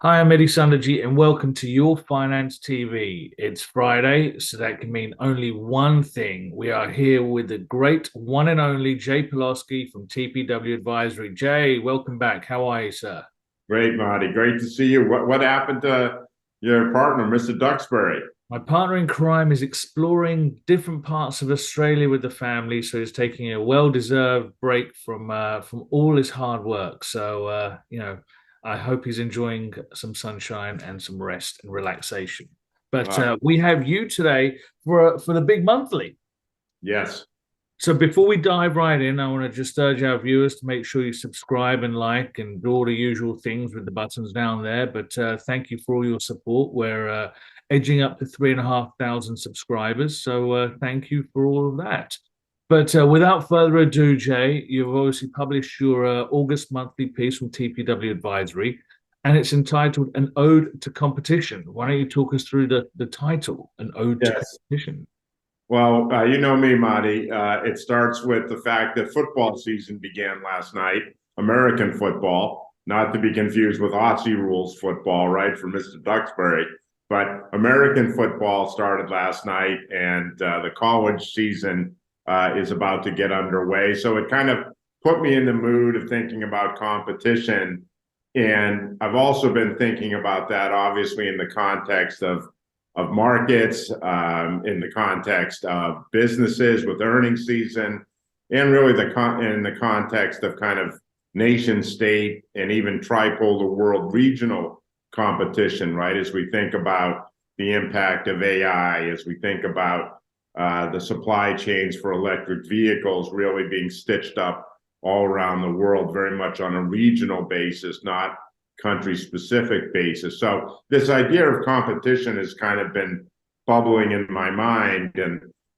Hi, I'm Eddie Sunderji, and welcome to Your Finance TV. It's Friday, so that can mean only one thing. We are here with the great one and only Jay Pelosky from TPW Advisory. Jay, welcome back. How are you, sir? Great, Marty. Great to see you. What happened to your partner, Mr. Duxbury? My partner in crime is exploring different parts of Australia with the family, so he's taking a well-deserved break from all his hard work. I hope he's enjoying some sunshine and some rest and relaxation. But Uh, we have you today for the big monthly. yes. So before we dive right in, I want to just urge our viewers to make sure you subscribe and like and do all the usual things with the buttons down there. But thank you for all your support. We're edging up to 3,500 subscribers. So thank you for all of that. But without further ado, Jay, you've obviously published your August monthly piece from TPW Advisory, and it's entitled An Ode to Competition. Why don't you talk us through the title, An Ode to Yes. Competition? Well, you know me, Marty. It starts with the fact that football season began last night, American football, not to be confused with Aussie rules football, right, for Mr. Duxbury. But American football started last night, and the college season is about to get underway. So it kind of put me in the mood of thinking about competition. And I've also been thinking about that, obviously, in the context of markets, in the context of businesses with earnings season, and really in the context of kind of nation state and even tripolar world regional competition, right? As we think about the impact of AI, as we think about the supply chains for electric vehicles really being stitched up all around the world, very much on a regional basis, not country specific basis. So this idea of competition has kind of been bubbling in my mind,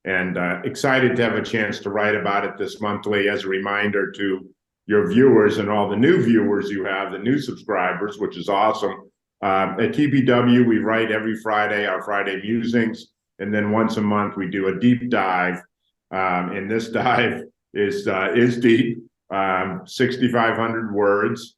and excited to have a chance to write about it this monthly as a reminder to your viewers and all the new viewers you have, the new subscribers, which is awesome. At TPW, we write every Friday, our Friday Musings, and then once a month we do a deep dive. And this dive is deep, 6,500 words,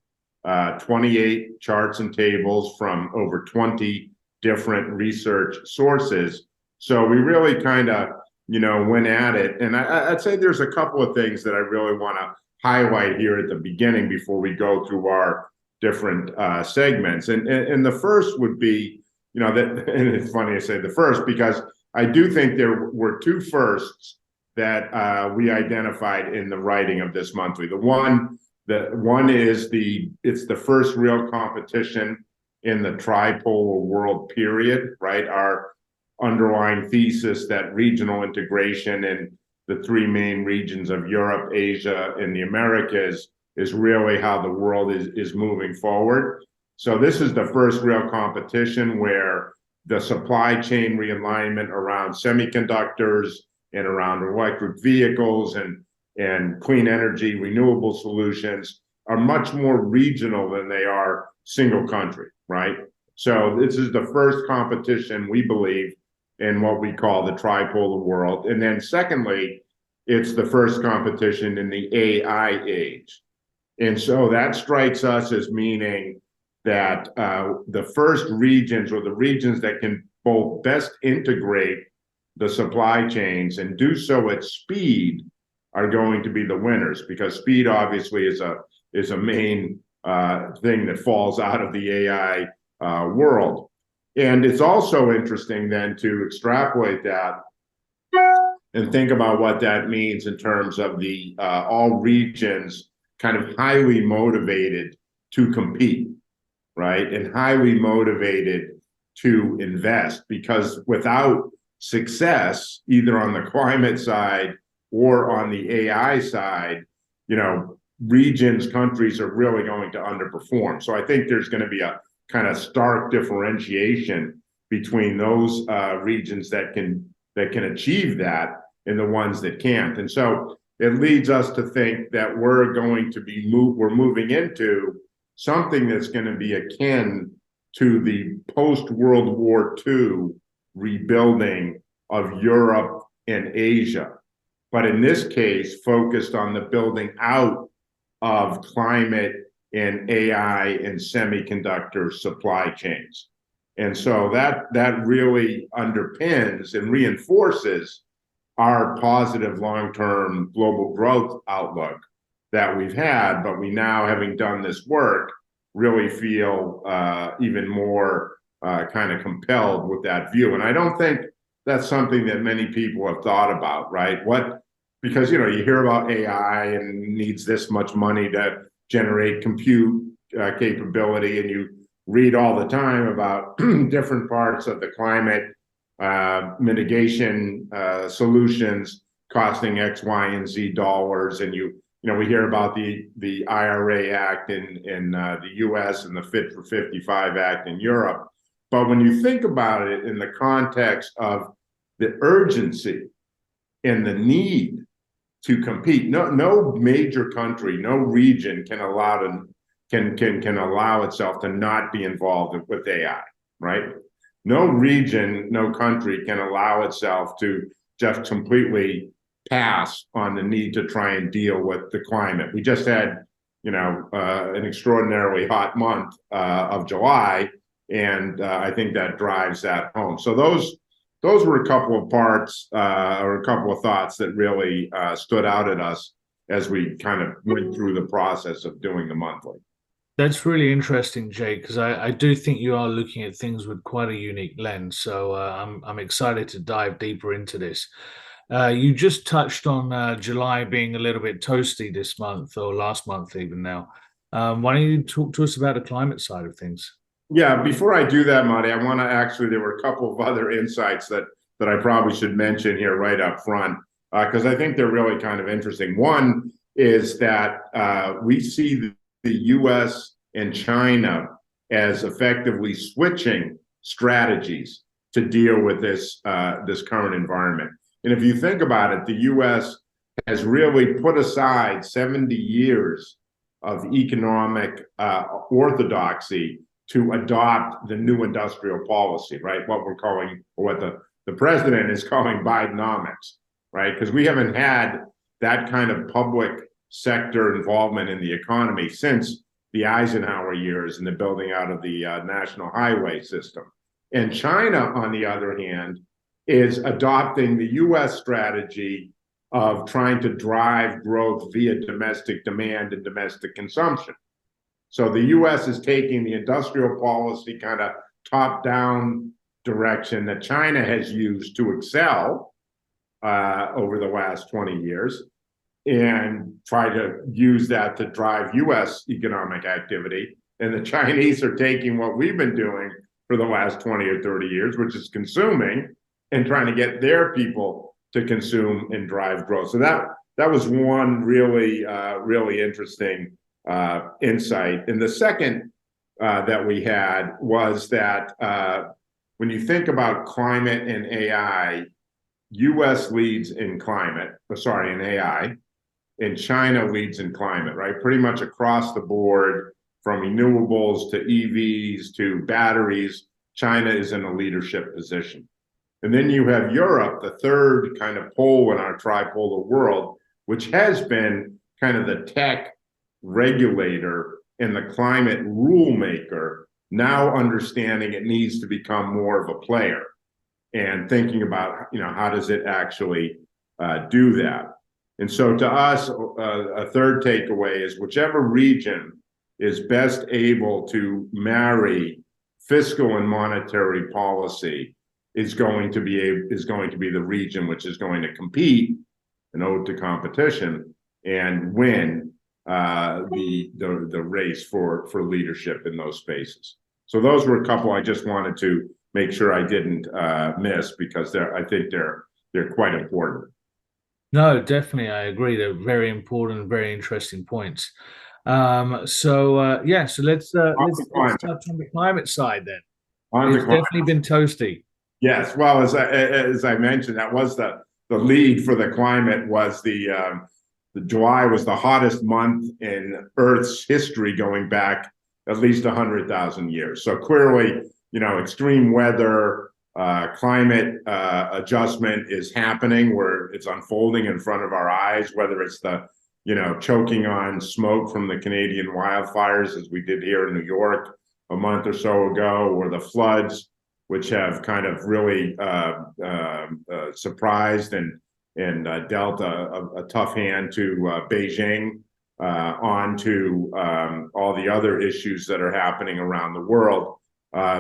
28 charts and tables from over 20 different research sources. So we really kind of, went at it. And I'd say there's a couple of things that I really want to highlight here at the beginning before we go through our different segments. And the first would be, that, and it's funny I say the first because I do think there were two firsts that we identified in the writing of this monthly. The one is it's the first real competition in the tripolar world period, right? Our underlying thesis that regional integration in the three main regions of Europe, Asia, and the Americas is really how the world is moving forward. So this is the first real competition where the supply chain realignment around semiconductors and around electric vehicles and clean energy, renewable solutions are much more regional than they are single country, right? So this is the first competition, we believe, in what we call the tripolar world. And then secondly, it's the first competition in the AI age. And so that strikes us as meaning that the first regions, or the regions that can both best integrate the supply chains and do so at speed, are going to be the winners, because speed obviously is a main thing that falls out of the AI world. And it's also interesting then to extrapolate that and think about what that means in terms of the all regions kind of highly motivated to compete, right? And highly motivated to invest, because without success, either on the climate side or on the AI side, regions, countries are really going to underperform. So I think there's going to be a kind of stark differentiation between those regions that can achieve that and the ones that can't. And so it leads us to think that we're moving into something that's going to be akin to the post-World War II rebuilding of Europe and Asia, but in this case, focused on the building out of climate in AI and semiconductor supply chains. And so that really underpins and reinforces our positive long-term global growth outlook that we've had, but we now, having done this work, really feel even more kind of compelled with that view. And I don't think that's something that many people have thought about, right? Because you hear about AI and needs this much money to generate compute capability, and you read all the time about different parts of the climate mitigation solutions costing X, Y, and Z dollars, and we hear about the IRA Act in the U.S. and the Fit for 55 Act in Europe. But when you think about it in the context of the urgency and the need to compete, no major country, no region can allow itself to not be involved with AI, right? No region, no country can allow itself to just completely pass on the need to try and deal with the climate. We just had, an extraordinarily hot month of July, and I think that drives that home. So those were a couple of parts or a couple of thoughts that really stood out at us as we kind of went through the process of doing the monthly. That's really interesting, Jake, because I do think you are looking at things with quite a unique lens. So I'm excited to dive deeper into this. You just touched on July being a little bit toasty this month, or last month even now. Why don't you talk to us about the climate side of things? Yeah, before I do that, Marty, I want to there were a couple of other insights that I probably should mention here right up front, because I think they're really kind of interesting. One is that we see the U.S. and China as effectively switching strategies to deal with this current environment. And if you think about it, the U.S. has really put aside 70 years of economic orthodoxy to adopt the new industrial policy, right? What the president is calling Bidenomics, right? Because we haven't had that kind of public sector involvement in the economy since the Eisenhower years and the building out of the national highway system. And China, on the other hand, is adopting the U.S. strategy of trying to drive growth via domestic demand and domestic consumption. So the U.S. is taking the industrial policy kind of top-down direction that China has used to excel over the last 20 years, and try to use that to drive U.S. economic activity. And the Chinese are taking what we've been doing for the last 20 or 30 years, which is consuming, and trying to get their people to consume and drive growth. So that was one really, really interesting insight. And the second that we had was that when you think about climate and AI, U.S. leads in in AI, and China leads in climate, right? Pretty much across the board, from renewables to EVs to batteries, China is in a leadership position. And then you have Europe, the third kind of pole in our tripolar world, which has been kind of the tech regulator and the climate rule maker, now understanding it needs to become more of a player and thinking about, how does it actually do that? And so to us, a third takeaway is whichever region is best able to marry fiscal and monetary policy is going to be the region which is going to compete, an ode to competition, and win the race for leadership in those spaces. So those were a couple I just wanted to make sure I didn't miss, because I think they're quite important. No, definitely, I agree. They're very important, very interesting points. So let's touch on the climate side then. It's definitely been toasty. Yes, well, as I mentioned, that was the lead for the climate. Was the July was the hottest month in Earth's history, going back at least 100,000 years. So clearly, extreme weather, climate adjustment is happening, where it's unfolding in front of our eyes, whether it's the choking on smoke from the Canadian wildfires, as we did here in New York a month or so ago, or the floods, which have kind of really surprised and dealt a tough hand to Beijing, on to all the other issues that are happening around the world.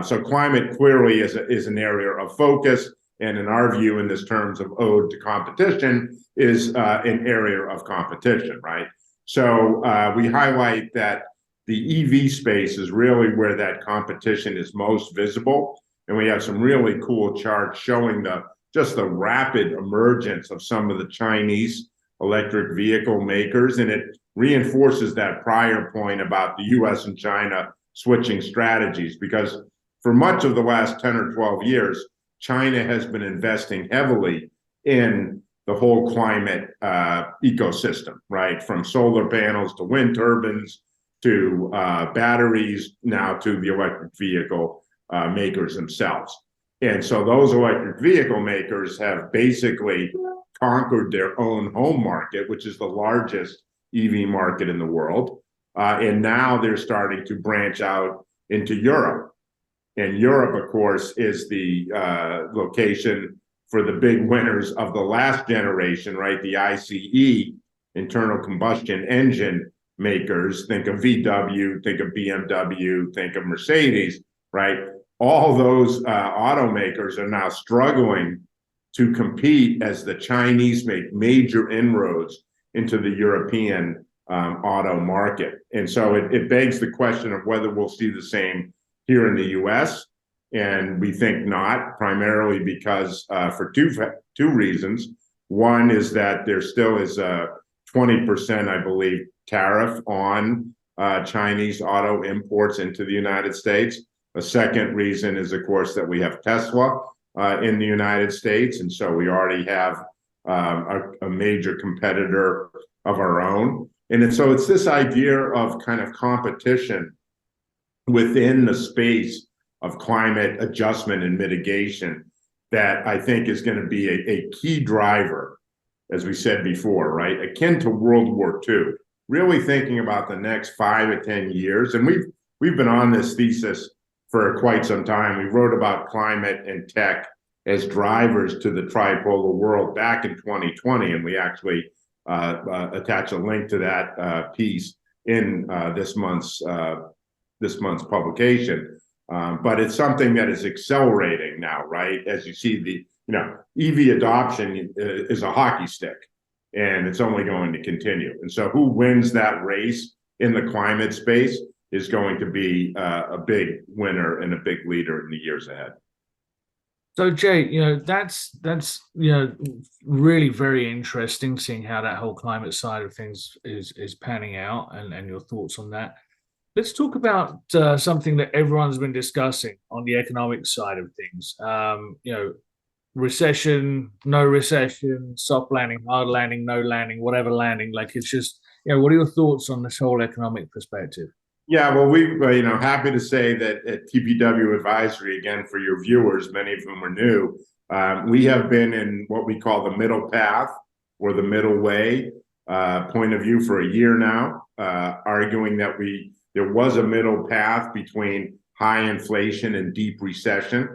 So climate clearly is an area of focus, and in our view, in this terms of ode to competition, is an area of competition, right? So we highlight that the EV space is really where that competition is most visible. And we have some really cool charts showing just the rapid emergence of some of the Chinese electric vehicle makers. And it reinforces that prior point about the US and China switching strategies, because for much of the last 10 or 12 years, China has been investing heavily in the whole climate ecosystem, right? From solar panels to wind turbines to batteries, now to the electric vehicle makers themselves. And so those electric vehicle makers have basically conquered their own home market, which is the largest EV market in the world. And now they're starting to branch out into Europe. And Europe, of course, is the location for the big winners of the last generation, right? The ICE, internal combustion engine makers. Think of VW, think of BMW, think of Mercedes, right? All those automakers are now struggling to compete as the Chinese make major inroads into the European auto market. And so it begs the question of whether we'll see the same here in the US. And we think not, primarily because for two reasons. One is that there still is a 20%, I believe, tariff on Chinese auto imports into the United States. A second reason is, of course, that we have Tesla in the United States. And so we already have a major competitor of our own. And so it's this idea of kind of competition within the space of climate adjustment and mitigation that I think is going to be a key driver, as we said before, right? Akin to World War II, really thinking about the next 5 to 10 years. And we've been on this thesis for quite some time. We wrote about climate and tech as drivers to the tripolar world back in 2020, and we actually attach a link to that piece in this month's publication. But it's something that is accelerating now, right? As you see, the EV adoption is a hockey stick, and it's only going to continue. And so, who wins that race in the climate space is going to be a big winner and a big leader in the years ahead. So Jay, that's really very interesting seeing how that whole climate side of things is panning out, and your thoughts on that. Let's talk about something that everyone's been discussing on the economic side of things. Recession, no recession, soft landing, hard landing, no landing, whatever landing. Like, it's just, what are your thoughts on this whole economic perspective? Yeah, well, we happy to say that at TPW Advisory, again, for your viewers, many of whom are new, we have been in what we call the middle path or the middle way point of view for a year now, arguing that there was a middle path between high inflation and deep recession.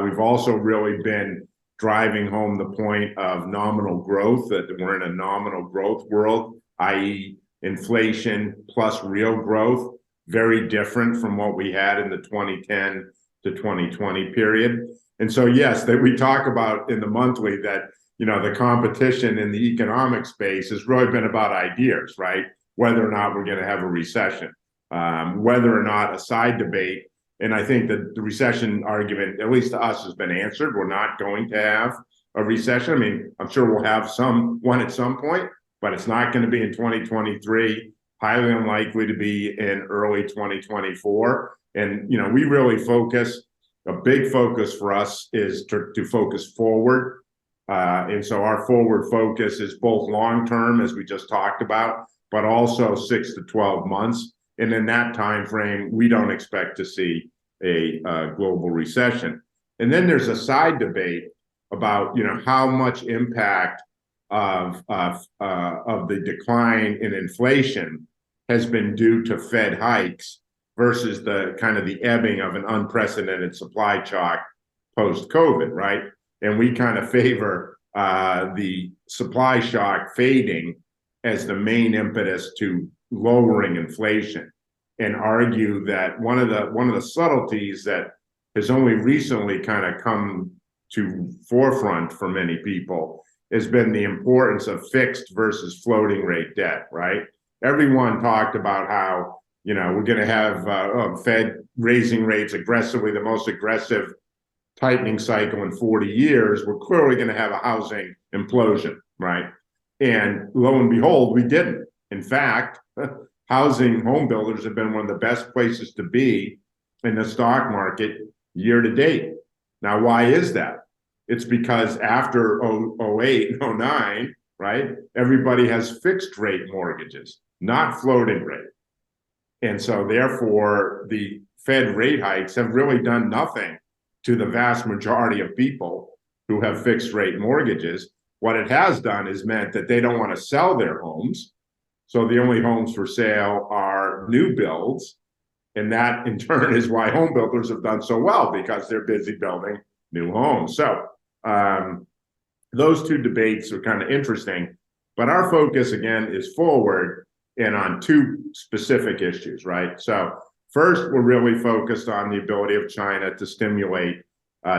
We've also really been driving home the point of nominal growth, that we're in a nominal growth world, i.e. inflation plus real growth, very different from what we had in the 2010 to 2020 period. And so, yes, that we talk about in the monthly that, the competition in the economic space has really been about ideas, right? Whether or not we're going to have a recession, whether or not a side debate. And I think that the recession argument, at least to us, has been answered. We're not going to have a recession. I mean, I'm sure we'll have one at some point, but it's not going to be in 2023, highly unlikely to be in early 2024. And, we really a big focus for us is to focus forward. And so our forward focus is both long-term, as we just talked about, but also 6 to 12 months. And in that time frame, we don't expect to see a global recession. And then there's a side debate about, how much impact of the decline in inflation has been due to Fed hikes versus the kind of the ebbing of an unprecedented supply shock post-COVID, right? And we kind of favor the supply shock fading as the main impetus to lowering inflation, and argue that one of the subtleties that has only recently kind of come to forefront for many people has been the importance of fixed versus floating rate debt, right? Everyone talked about how, we're going to have Fed raising rates aggressively, the most aggressive tightening cycle in 40 years. We're clearly going to have a housing implosion, right? And lo and behold, we didn't. In fact, housing home builders have been one of the best places to be in the stock market year to date. Now, why is that? It's because after 08 and 09, right, everybody has fixed rate mortgages, not floating rate. And so therefore, the Fed rate hikes have really done nothing to the vast majority of people who have fixed rate mortgages. What it has done is meant that they don't want to sell their homes. So the only homes for sale are new builds. And that in turn is why home builders have done so well, because they're busy building new homes. So those two debates are kind of interesting, but our focus again is forward and on two specific issues, right? So first, we're really focused on the ability of China to stimulate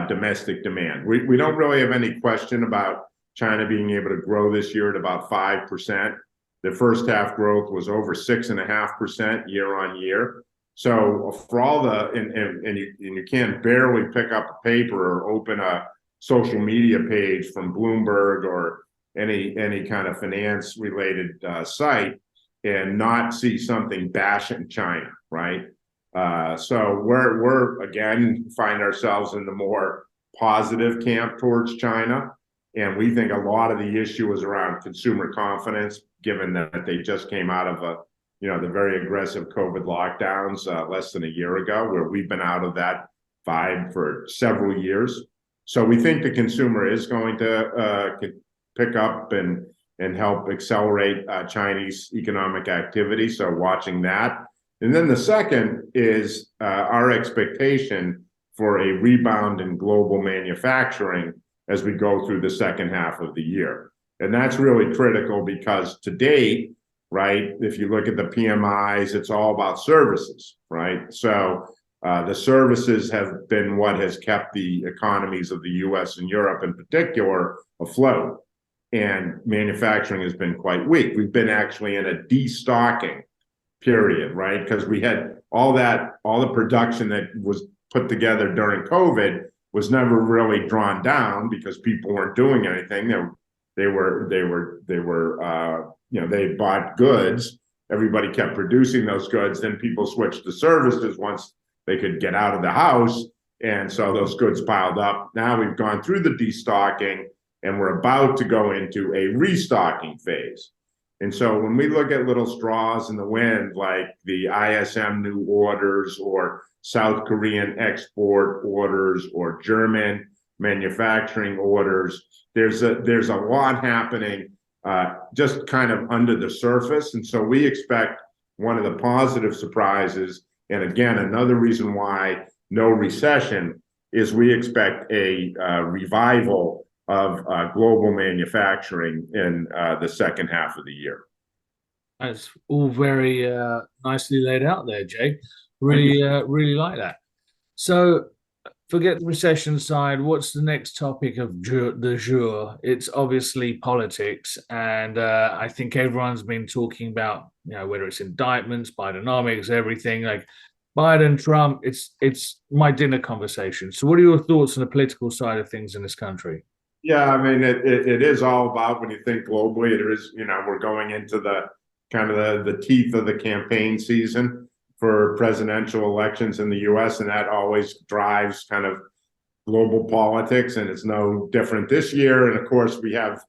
domestic demand. We don't really have any question about China being able to grow this year at about 5%. The first half growth was over 6.5% year on year. So for all and you can barely pick up a paper or open a social media page from Bloomberg or any kind of finance related site and not see something bashing China, right? So we're again find ourselves in the more positive camp towards China. And we think a lot of the issue is around consumer confidence, given that they just came out of the very aggressive COVID lockdowns less than a year ago, where we've been out of that vibe for several years. So we think the consumer is going to pick up and help accelerate Chinese economic activity. So watching that. And then the second is our expectation for a rebound in global manufacturing as we go through the second half of the year. And that's really critical because to date, right, if you look at the PMIs, it's all about services, right? So the services have been what has kept the economies of the US and Europe in particular afloat. And manufacturing has been quite weak. We've been actually in a destocking period, right? Because we had all the production that was put together during COVID was never really drawn down because people weren't doing anything. They bought goods. Everybody kept producing those goods. Then people switched to services once they could get out of the house. And so those goods piled up. Now we've gone through the destocking and we're about to go into a restocking phase. And so when we look at little straws in the wind, like the ISM new orders or South Korean export orders or German manufacturing orders, there's a lot happening just kind of under the surface. And so we expect one of the positive surprises, and again, another reason why no recession, is we expect a revival of global manufacturing in the second half of the year. That's all very nicely laid out there, Jay. Really like that. So forget the recession side. What's the next topic of the jour? It's obviously politics, and I think everyone's been talking about, whether it's indictments, Bidenomics, everything like Biden, Trump. It's my dinner conversation. So, what are your thoughts on the political side of things in this country? Yeah, I mean, it is all about, when you think globally, it is, we're going into the kind of the teeth of the campaign season for presidential elections in the US, and that always drives kind of global politics, and it's no different this year. And of course, we have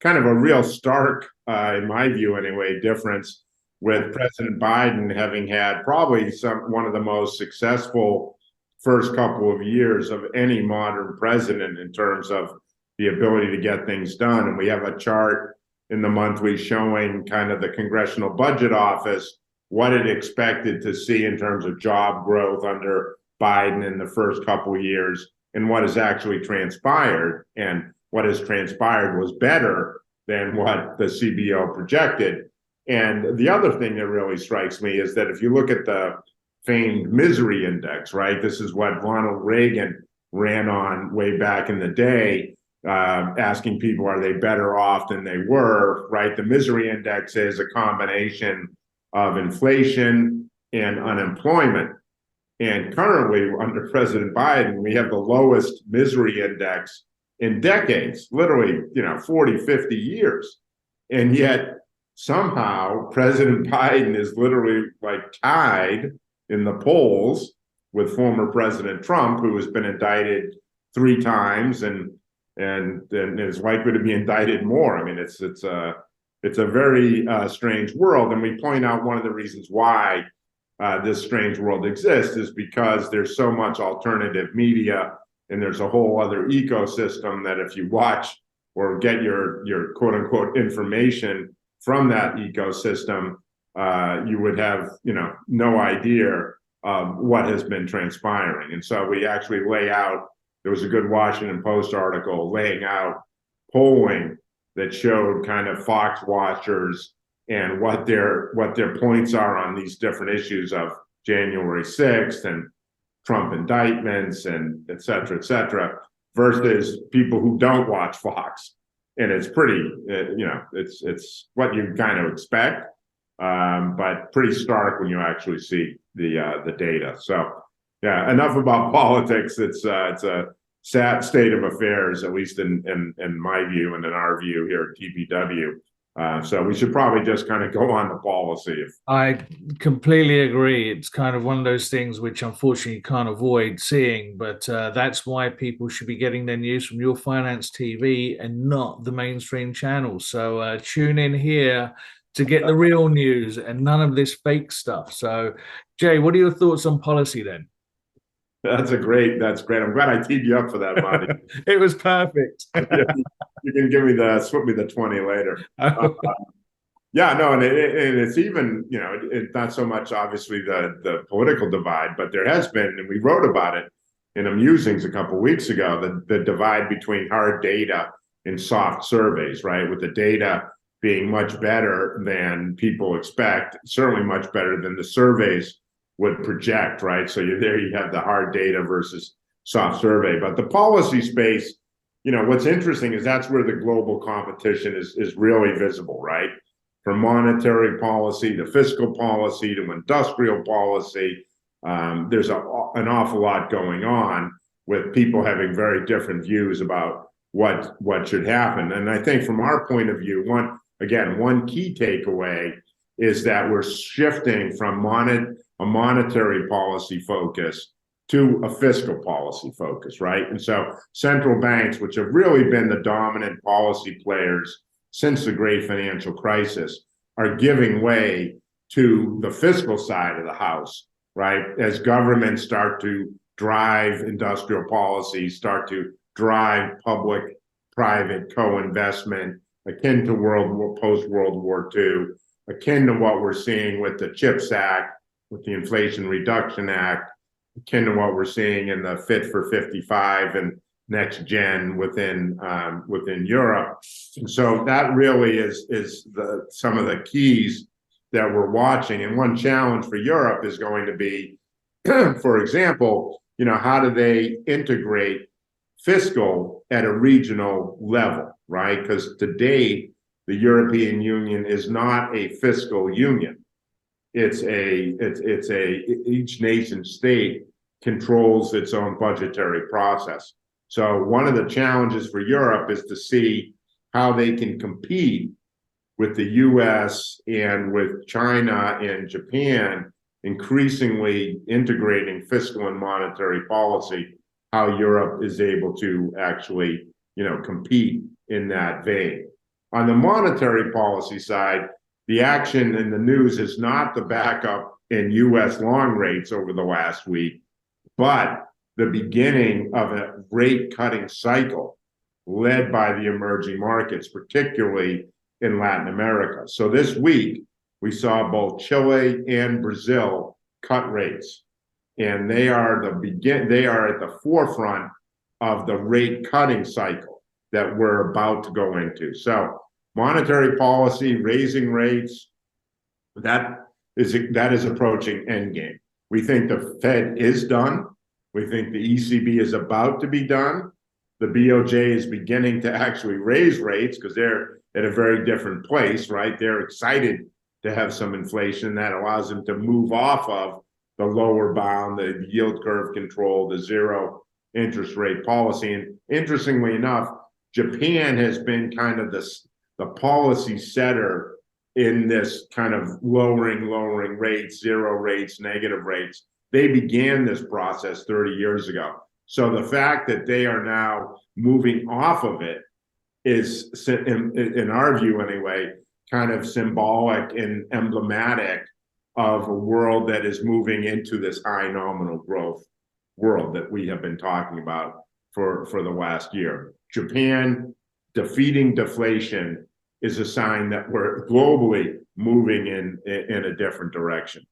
kind of a real stark, in my view anyway, difference with President Biden having had probably one of the most successful first couple of years of any modern president in terms of the ability to get things done. And we have a chart in the monthly showing kind of the Congressional Budget Office, what it expected to see in terms of job growth under Biden in the first couple of years and what has actually transpired. And what has transpired was better than what the CBO projected. And the other thing that really strikes me is that if you look at the famed misery index, right, this is what Ronald Reagan ran on way back in the day, asking people, are they better off than they were, right? The misery index is a combination of inflation and unemployment. And currently, under President Biden, we have the lowest misery index in decades, literally, 40, 50 years. And yet, somehow, President Biden is literally like tied in the polls with former President Trump, who has been indicted 3 times and is likely to be indicted more. I mean, it's a very strange world, and we point out one of the reasons why this strange world exists is because there's so much alternative media, and there's a whole other ecosystem that if you watch or get your quote unquote information from that ecosystem, you would have no idea what has been transpiring. And so we actually lay out. There was a good Washington Post article laying out polling that showed kind of Fox watchers and what their points are on these different issues of January 6th and Trump indictments and et cetera, versus people who don't watch Fox. And it's pretty, it's what you kind of expect, but pretty stark when you actually see the data. So, yeah, enough about politics. It's a sad state of affairs, at least in my view and in our view here at TPW. So we should probably just kind of go on to policy. I completely agree. It's kind of one of those things which unfortunately you can't avoid seeing, but that's why people should be getting their news from Your Finance TV and not the mainstream channels. So tune in here to get the real news and none of this fake stuff. So, Jay, what are your thoughts on policy then? That's great. I'm glad I teed you up for that, Monty. It was perfect. You can slip me the 20 later. Yeah, no, and it's even, it's not so much obviously the political divide, but there has been, and we wrote about it in a Musings a couple of weeks ago, the divide between hard data and soft surveys, right? With the data being much better than people expect, certainly much better than the surveys would project, right? So you have the hard data versus soft survey. But the policy space, what's interesting is that's where the global competition is really visible, right? From monetary policy to fiscal policy to industrial policy, there's an awful lot going on with people having very different views about what should happen. And I think from our point of view, one key takeaway is that we're shifting from a monetary policy focus to a fiscal policy focus, right? And so central banks, which have really been the dominant policy players since the great financial crisis, are giving way to the fiscal side of the house, right? As governments start to drive industrial policy, start to drive public-private co-investment, akin to post-World War II, akin to what we're seeing with the CHIPS Act, with the Inflation Reduction Act, akin to what we're seeing in the Fit for 55 and Next Gen within Europe. And so that really is some of the keys that we're watching. And one challenge for Europe is going to be, for example, how do they integrate fiscal at a regional level, right? Because to date, the European Union is not a fiscal union. It's each nation state controls its own budgetary process. So one of the challenges for Europe is to see how they can compete with the US and with China and Japan, increasingly integrating fiscal and monetary policy, how Europe is able to actually, compete in that vein. On the monetary policy side, the action in the news is not the backup in US long rates over the last week, but the beginning of a rate cutting cycle, led by the emerging markets, particularly in Latin America. So this week, we saw both Chile and Brazil cut rates, and they are at the forefront of the rate cutting cycle that we're about to go into. So monetary policy, raising rates, that is approaching endgame. We think the Fed is done. We think the ECB is about to be done. The BOJ is beginning to actually raise rates because they're at a very different place, right? They're excited to have some inflation that allows them to move off of the lower bound, the yield curve control, the zero interest rate policy. And interestingly enough, Japan has been kind of the policy setter in this kind of lowering rates, zero rates, negative rates. They began this process 30 years ago. So the fact that they are now moving off of it is, in our view anyway, kind of symbolic and emblematic of a world that is moving into this high nominal growth world that we have been talking about for the last year. Japan defeating deflation is a sign that we're globally moving in a different direction.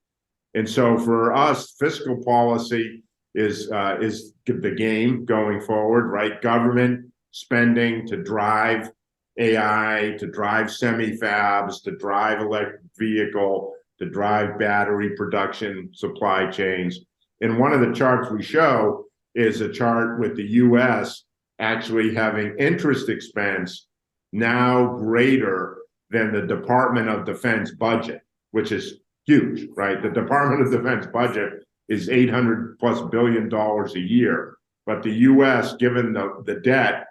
And so for us, fiscal policy is the game going forward, right? Government spending to drive AI, to drive semi-fabs, to drive electric vehicle, to drive battery production, supply chains. And one of the charts we show is a chart with the US actually having interest expense now greater than the Department of Defense budget, which is huge, right? The Department of Defense budget is $800+ billion a year. But the US, given the debt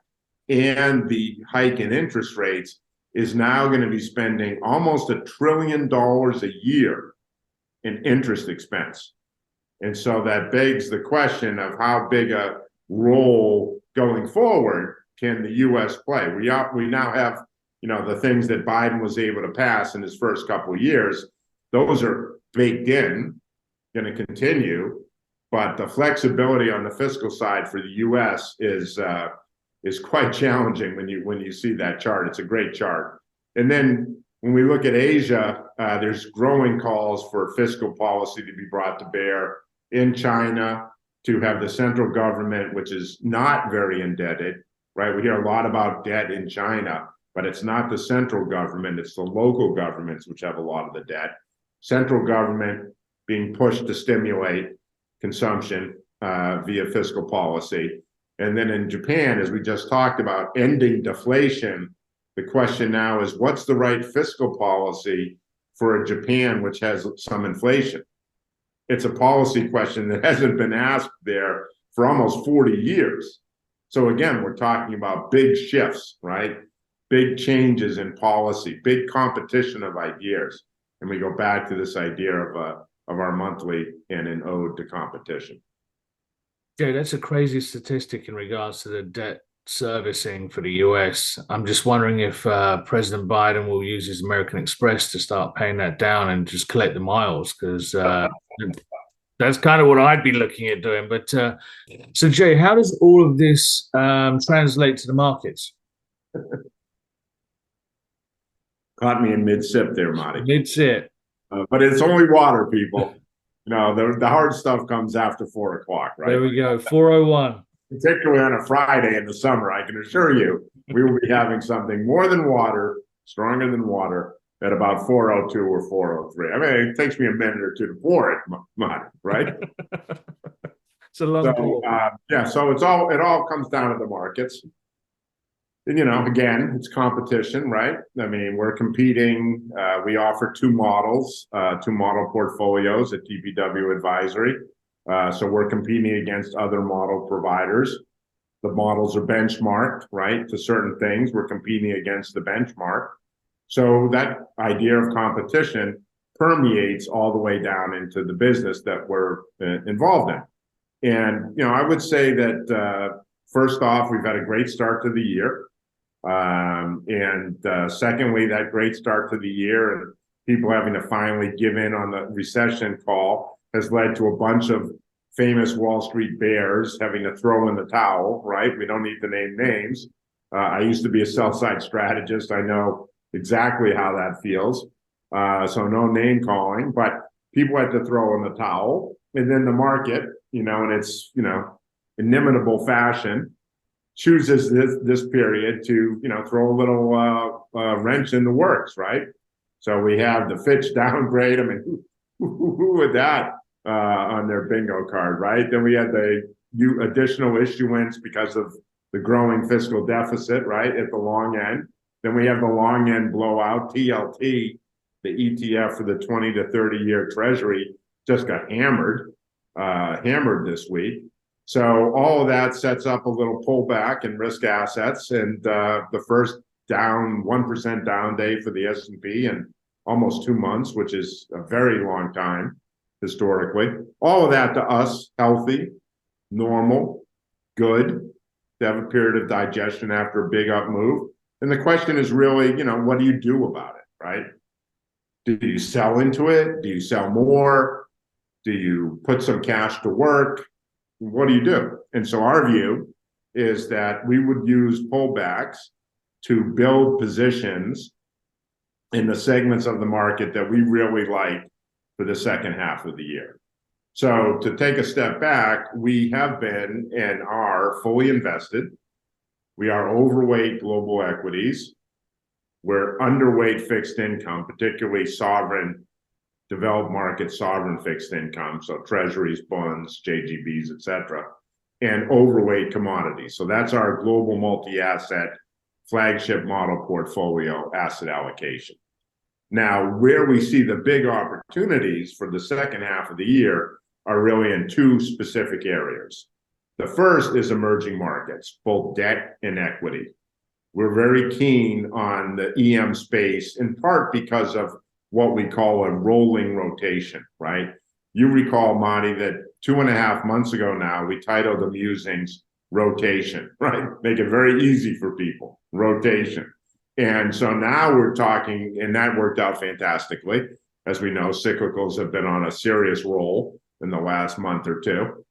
and the hike in interest rates, is now going to be spending almost $1 trillion a year in interest expense. And so that begs the question of how big a role going forward can the US play? We now have, the things that Biden was able to pass in his first couple of years. Those are baked in, going to continue, but the flexibility on the fiscal side for the US is quite challenging when you see that chart. It's a great chart. And then when we look at Asia, there's growing calls for fiscal policy to be brought to bear in China, to have the central government, which is not very indebted, right? We hear a lot about debt in China, but it's not the central government, it's the local governments which have a lot of the debt. Central government being pushed to stimulate consumption via fiscal policy. And then in Japan, as we just talked about, ending deflation, the question now is, what's the right fiscal policy for a Japan which has some inflation? It's a policy question that hasn't been asked there for almost 40 years. So again, we're talking about big shifts, right? Big changes in policy, big competition of ideas. And we go back to this idea of our monthly and an ode to competition. Yeah, that's a crazy statistic in regards to the debt servicing for the US. I'm just wondering if President Biden will use his American Express to start paying that down and just collect the miles, because that's kind of what I'd be looking at doing. But so, Jay, how does all of this translate to the markets? Caught me in mid-sip there, Marty. Mid-sip. But it's only water, people. The hard stuff comes after 4 o'clock, right? There we go, 4:01. Particularly on a Friday in the summer, I can assure you, we will be having something more than water, stronger than water, at about 4:02 or 4:03. I mean, it takes me a minute or two to pour it, right? It's a long pour. So it all comes down to the markets. And, again, it's competition, right? I mean, we're competing. We offer two model portfolios at TPW Advisory. So we're competing against other model providers. The models are benchmarked, right, to certain things. We're competing against the benchmark. So that idea of competition permeates all the way down into the business that we're involved in. And, I would say that first off, we've had a great start to the year. And secondly, that great start to the year and people having to finally give in on the recession call has led to a bunch of famous Wall Street bears having to throw in the towel, right? We don't need to name names, I used to be a sell side strategist. I know exactly how that feels. So no name calling, but people had to throw in the towel. And then the market, in its, inimitable fashion, chooses this period to, throw a little wrench in the works, right? So we have the Fitch downgrade. I mean, who would that on their bingo card, right? Then we had the additional issuance because of the growing fiscal deficit, right, at the long end. Then we have the long end blowout, TLT, the ETF for the 20 to 30-year treasury just got hammered this week. So all of that sets up a little pullback in risk assets, and the first down 1% down day for the S&P in almost 2 months, which is a very long time historically. All of that to us, healthy, normal, good, to have a period of digestion after a big up move. And the question is really, what do you do about it, right? Do you sell into it? Do you sell more? Do you put some cash to work? What do you do? And so our view is that we would use pullbacks to build positions in the segments of the market that we really like for the second half of the year. So to take a step back, we have been and are fully invested. We are overweight global equities. We're underweight fixed income, particularly sovereign, developed market sovereign fixed income, so treasuries, bonds, JGBs, et cetera, and overweight commodities. So that's our global multi-asset flagship model portfolio asset allocation. Now, where we see the big opportunities for the second half of the year are really in two specific areas. The first is emerging markets, both debt and equity. We're very keen on the EM space, in part because of what we call a rolling rotation, right? You recall, Monty, that 2.5 months ago now, we titled the Musings Rotation, right? Make it very easy for people, rotation. And so now we're talking, and that worked out fantastically. As we know, cyclicals have been on a serious roll in the last month or two.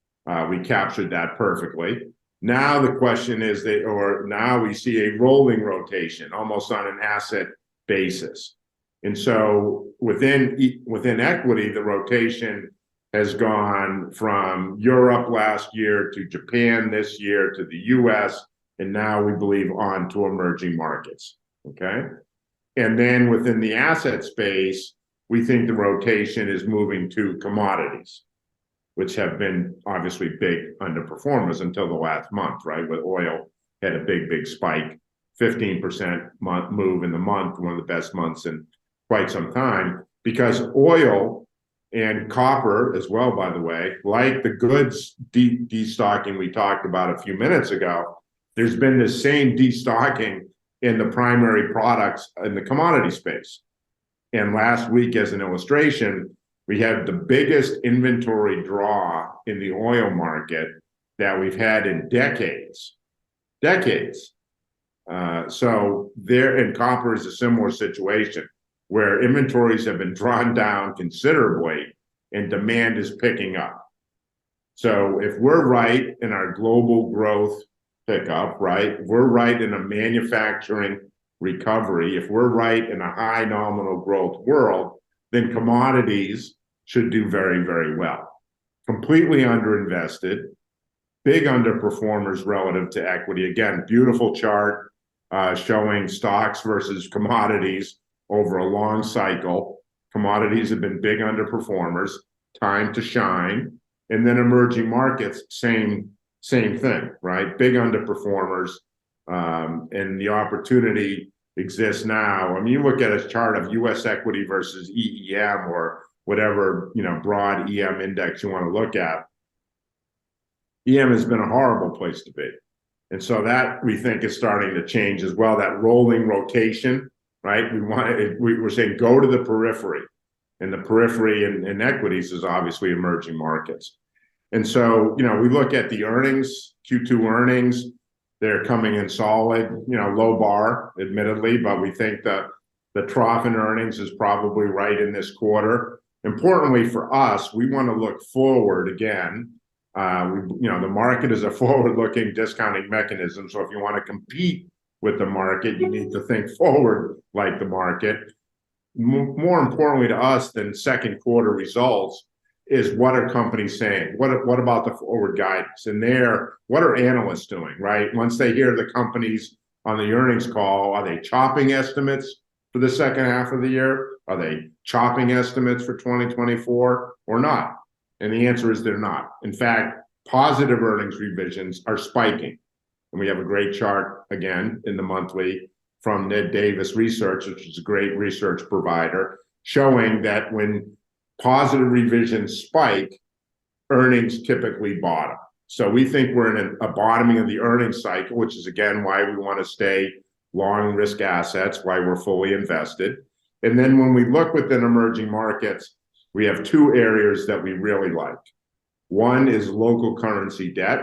We captured that perfectly. Now the question is now we see a rolling rotation, almost on an asset basis. And so within equity, the rotation has gone from Europe last year to Japan this year to the US, and now we believe on to emerging markets, okay? And then within the asset space, we think the rotation is moving to commodities, which have been obviously big underperformers until the last month, right? With oil had a big spike, 15% move in the month, one of the best months in quite some time, because oil and copper as well, by the way, like the goods destocking we talked about a few minutes ago, there's been the same destocking in the primary products in the commodity space. And last week, as an illustration, we had the biggest inventory draw in the oil market that we've had in decades. So there, and copper is a similar situation where inventories have been drawn down considerably and demand is picking up. So if we're right in our global growth pickup, right, if we're right in a manufacturing recovery, if we're right in a high nominal growth world, then commodities should do very well. Completely underinvested, big underperformers relative to equity. Again, beautiful chart showing stocks versus commodities over a long cycle. Commodities have been big underperformers, time to shine. And then emerging markets, same thing, right? Big underperformers, and the opportunity exists now. I mean, you look at a chart of US equity versus EEM or whatever, broad EM index you want to look at. EM has been a horrible place to be. And so that we think is starting to change as well, that rolling rotation, right? We're saying go to the periphery, and the periphery in equities is obviously emerging markets. And so, we look at the earnings, Q2 earnings, they're coming in solid, low bar, admittedly, but we think that the trough in earnings is probably right in this quarter. Importantly for us, we want to look forward again. The market is a forward-looking discounting mechanism. So if you want to compete with the market. You need to think forward like the market. More importantly to us than second quarter results is what are companies saying? What about the forward guidance? And there, what are analysts doing, right? Once they hear the companies on the earnings call, are they chopping estimates for the second half of the year? Are they chopping estimates for 2024 or not? And the answer is they're not. In fact, positive earnings revisions are spiking. And we have a great chart again in the monthly from Ned Davis Research, which is a great research provider, showing that when positive revisions spike, earnings typically bottom. So we think we're in a bottoming of the earnings cycle, which is again why we want to stay long risk assets, why we're fully invested. And then when we look within emerging markets, we have two areas that we really like. One is local currency debt,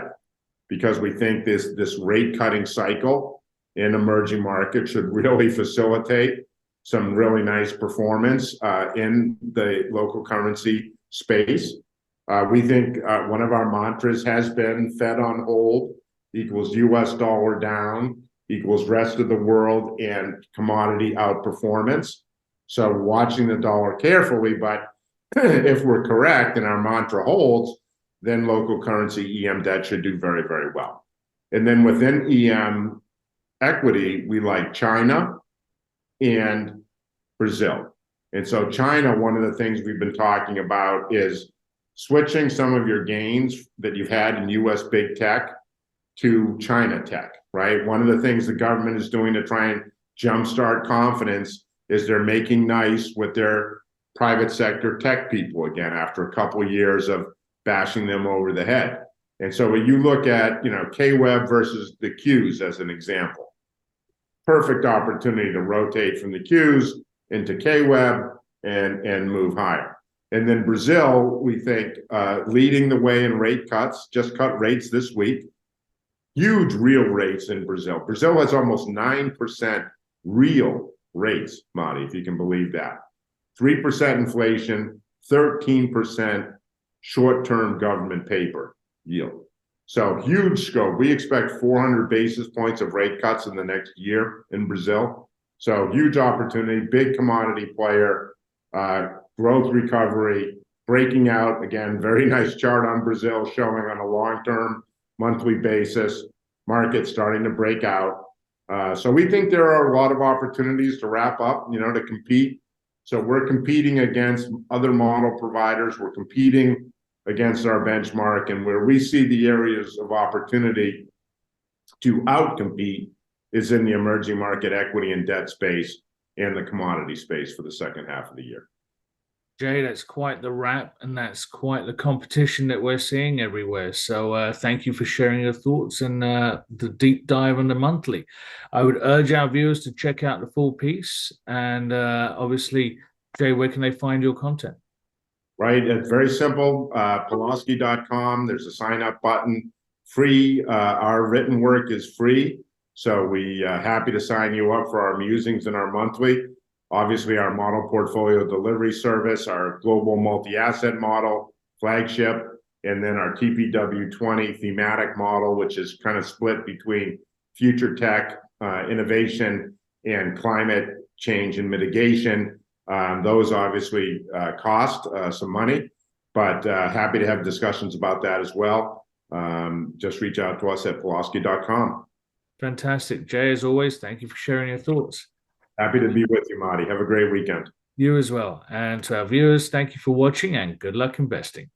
because we think this rate cutting cycle in emerging markets should really facilitate some really nice performance in the local currency space. We think one of our mantras has been Fed on hold equals US dollar down equals rest of the world and commodity outperformance. So watching the dollar carefully, but if we're correct and our mantra holds, then local currency EM debt should do very, very well. And then within EM equity, we like China and Brazil. And so China, one of the things we've been talking about is switching some of your gains that you've had in US big tech to China tech, right? One of the things the government is doing to try and jumpstart confidence is they're making nice with their private sector tech people again after a couple of years of bashing them over the head. And so when you look at, K-Web versus the Qs as an example, perfect opportunity to rotate from the Qs into K-Web and move higher. And then Brazil, we think, leading the way in rate cuts, just cut rates this week. Huge real rates in Brazil. Brazil has almost 9% real rates, Marty, if you can believe that. 3% inflation, 13% short-term government paper yield. So huge scope. We expect 400 basis points of rate cuts in the next year in Brazil. So huge opportunity, big commodity player, growth recovery, breaking out. Again, very nice chart on Brazil showing on a long-term monthly basis, market starting to break out. So we think there are a lot of opportunities to wrap up, to compete. So we're competing against other model providers. We're competing against our benchmark, and where we see the areas of opportunity to outcompete is in the emerging market equity and debt space and the commodity space for the second half of the year. Jay, that's quite the wrap, and that's quite the competition that we're seeing everywhere. So thank you for sharing your thoughts and the deep dive on the monthly. I would urge our viewers to check out the full piece. And obviously, Jay, where can they find your content? Right, it's very simple, Pelosky.com. There's a sign up button, free. Our written work is free. So we happy to sign you up for our musings and our monthly. Obviously, our model portfolio delivery service, our global multi-asset model, flagship, and then our TPW20 thematic model, which is kind of split between future tech, innovation, and climate change and mitigation. Those obviously cost some money, but happy to have discussions about that as well. Just reach out to us at Pelosky.com. Fantastic. Jay, as always, thank you for sharing your thoughts. Happy to be with you, Marty. Have a great weekend. You as well. And to our viewers, thank you for watching and good luck investing.